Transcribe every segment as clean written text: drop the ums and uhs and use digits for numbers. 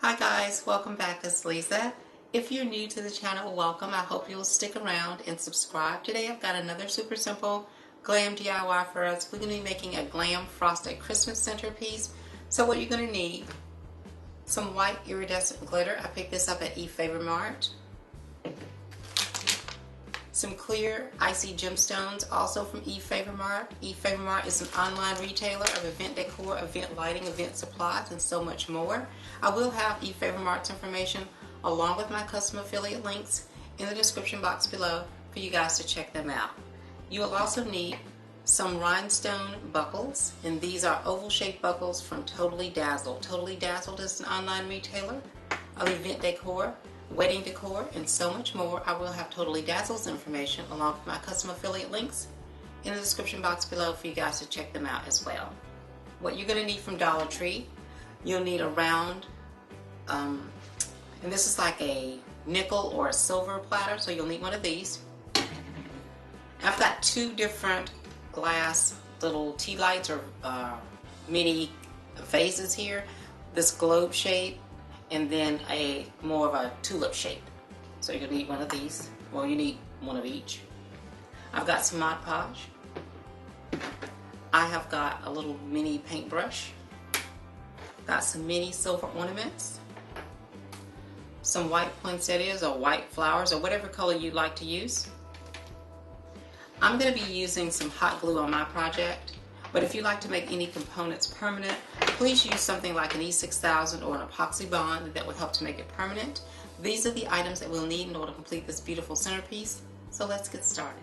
Hi guys, welcome back. It's Lisa. If you're new to the channel, welcome. I hope you'll stick around and subscribe. Today I've got another super simple glam DIY for us. We're going to be making a glam frosted Christmas centerpiece. So what you're going to need, some white iridescent glitter. I picked this up at Efavormart. Some clear icy gemstones, also from Efavormart. Efavormart is an online retailer of event decor, event lighting, event supplies, and so much more. I will have Efavormart's information along with my custom affiliate links in the description box below for you guys to check them out. You will also need some Rhinestone Buckles, and these are oval shaped buckles from Totally Dazzled. Totally Dazzled is an online retailer of event decor, wedding decor, and so much more. I will have Totally Dazzled's information along with my custom affiliate links in the description box below for you guys to check them out as well. What you're going to need from Dollar Tree, you'll need a round, and this is like a nickel or a silver platter, so you'll need one of these. I've got two different glass little tea lights or mini vases here. This globe shape, and then a more of a tulip shape. So you're gonna need one of these. Well, you need one of each. I've got some Mod Podge. I have got a little mini paintbrush. Got some mini silver ornaments. Some white poinsettias or white flowers or whatever color you'd like to use. I'm gonna be using some hot glue on my project. But if you like to make any components permanent, please use something like an E6000 or an epoxy bond that would help to make it permanent. These are the items that we'll need in order to complete this beautiful centerpiece. So let's get started.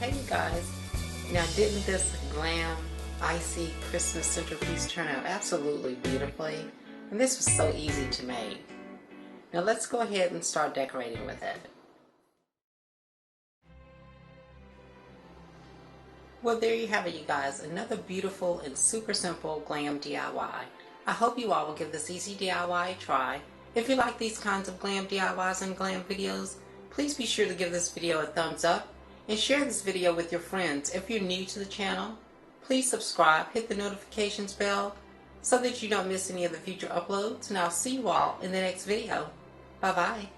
Okay, you guys. Now, didn't this Glam icy Christmas centerpiece turn out absolutely beautifully? And this was so easy to make. Now let's go ahead and start decorating with it. Well, there you have it, you guys. Another beautiful and super simple Glam DIY. I hope you all will give this easy DIY a try. If you like these kinds of Glam DIYs and Glam videos, please be sure to give this video a thumbs up and share this video with your friends. If you're new to the channel, please subscribe, hit the notifications bell so that you don't miss any of the future uploads, and I'll see you all in the next video. Bye-bye.